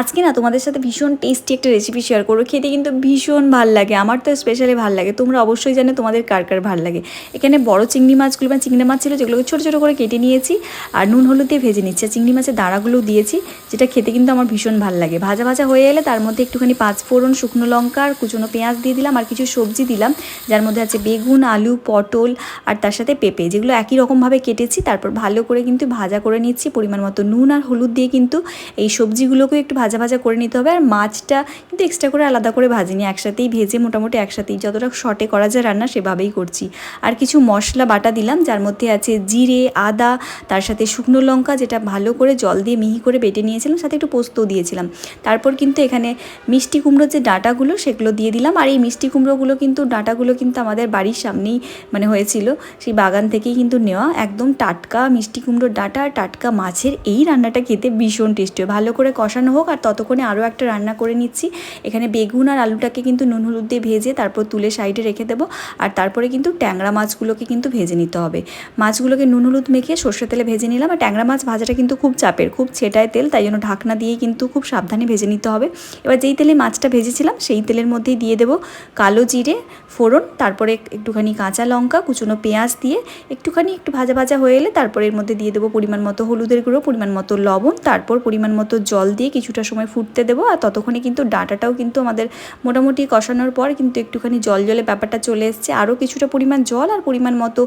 আজকে না তোমাদের সাথে ভীষণ টেস্টি একটা রেসিপি শেয়ার করবো। খেতে কিন্তু ভীষণ ভাল লাগে, আমার তো স্পেশালি ভাল লাগে। তোমরা অবশ্যই জানো তোমাদের কার কার ভাল লাগে। এখানে বড় চিংড়ি মাছগুলো মানে চিংড়ি মাছ ছিল, যেগুলোকে ছোটো ছোটো করে কেটে নিয়েছি আর নুন হলুদ দিয়ে ভেজে নিচ্ছি। আর চিংড়ি মাছের দাঁড়াগুলোও দিয়েছি, যেটা খেতে কিন্তু আমার ভীষণ ভাল লাগে। ভাজা ভাজা হয়ে এলে তার মধ্যে একটুখানি পাঁচফোড়ন, শুকনো লঙ্কা আর কুচনো পেঁয়াজ দিয়ে দিলাম, আর কিছু সবজি দিলাম, যার মধ্যে আছে বেগুন, আলু, পটল আর তার সাথে পেঁপে, যেগুলো একই রকমভাবে কেটেছি। তারপর ভালো করে কিন্তু ভাজা করে নিচ্ছি, পরিমাণ মতো নুন আর হলুদ দিয়ে কিন্তু এই সবজিগুলোকে একটু ভাজা ভাজা করে নিতে হবে। আর মাছটা কিন্তু এক্সট্রা করে আলাদা করে ভাজিনি, একসাথেই ভেজে মোটামুটি একসাথেই যতটা শর্টে করা যায় রান্না সেভাবেই করছি। আর কিছু মশলা বাটা দিলাম, যার মধ্যে আছে জিরে, আদা, তার সাথে শুকনো লঙ্কা, যেটা ভালো করে জল দিয়ে মিহি করে বেটে নিয়েছিলাম, সাথে একটু পোস্তও দিয়েছিলাম। তারপর কিন্তু এখানে মিষ্টি কুমড়োর যে ডাঁটাগুলো সেগুলো দিয়ে দিলাম। আর এই মিষ্টি কুমড়োগুলো কিন্তু ডাঁটাগুলো কিন্তু আমাদের বাড়ির সামনেই মানে হয়েছিল, সেই বাগান থেকেই কিন্তু নেওয়া, একদম টাটকা মিষ্টি কুমড়োর ডাঁটা আর টাটকা মাছের এই রান্নাটা খেতে ভীষণ টেস্টি হয়। ভালো করে কষানো হোক, আর ততক্ষণে আরও একটা রান্না করে নিচ্ছি। এখানে বেগুন আর আলুটাকে কিন্তু নুন হলুদ দিয়ে ভেজে তারপর তুলে সাইডে রেখে দেবো। আর তারপরে কিন্তু ট্যাংরা মাছগুলোকে কিন্তু ভেজে নিতে হবে। মাছগুলোকে নুন হলুদ মেখে সর্ষে তেলে ভেজে নিলাম। আর ট্যাংরা মাছ ভাজাটা কিন্তু খুব চাপের, খুব ছেটায় তেল, তাই জন্য ঢাকনা দিয়েই কিন্তু খুব সাবধানে ভেজে নিতে হবে। এবার যেই তেলে মাছটা ভেজেছিলাম সেই তেলের মধ্যেই দিয়ে দেবো কালো জিরে ফোড়ন, তারপরে একটুখানি কাঁচা লঙ্কা, কুচনো পেঁয়াজ দিয়ে একটু ভাজা ভাজা হয়ে এলে তারপরে এর মধ্যে দিয়ে দেবো পরিমাণ মতো হলুদের গুঁড়ো, পরিমাণ মতো লবণ, তারপর পরিমাণ মতো জল দিয়ে কিছুটা সময় ফুটতে দেবো। আর ততক্ষণে কিন্তু ডাঁটাটাও কিন্তু আমাদের মোটামুটি কষানোর পর কিন্তু একটুখানি জল জলে ব্যাপারটা চলে এসছে। আরও কিছুটা পরিমাণ জল আর পরিমাণ মতো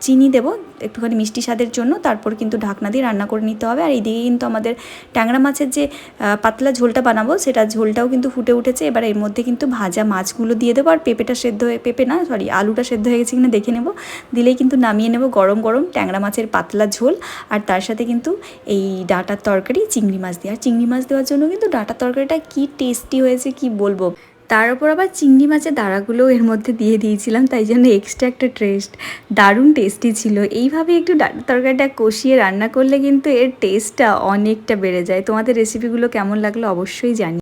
চিনি দেবো একটুখানি মিষ্টি স্বাদের জন্য। তারপর কিন্তু ঢাকনা দিয়ে রান্না করে নিতে হবে। আর এইদিকে কিন্তু আমাদের ট্যাংরা মাছের যে পাতলা ঝোলটা বানাবো সেটা ঝোলটাও কিন্তু ফুটে উঠেছে। এবার এর মধ্যে কিন্তু ভাজা মাছগুলো দিয়ে দেবো। আর আলুটা সেদ্ধ হয়ে গেছে কিনা দেখে নেব, দিলেই কিন্তু নামিয়ে নেব গরম গরম ট্যাংরা মাছের পাতলা ঝোল। আর তার সাথে কিন্তু এই ডাঁটার তরকারি চিংড়ি মাছ দিয়ে। আর চিংড়ি মাছ দেওয়ার জন্য কিন্তু ডাঁটার তরকারিটা কি টেস্টি হয়েছে কি বলবো। তার উপর আবার চিংড়ি মাছের দাঁড়াগুলোও এর মধ্যে দিয়ে দিয়েছিলাম, তাই জন্য এক্সট্রা একটা টেস্ট, দারুণ টেস্টি ছিল। এইভাবে একটু ডাঁটার তরকারিটা কষিয়ে রান্না করলে কিন্তু এর টেস্টটা অনেকটা বেড়ে যায়। তোমাদের রেসিপিগুলো কেমন লাগলো অবশ্যই জানি।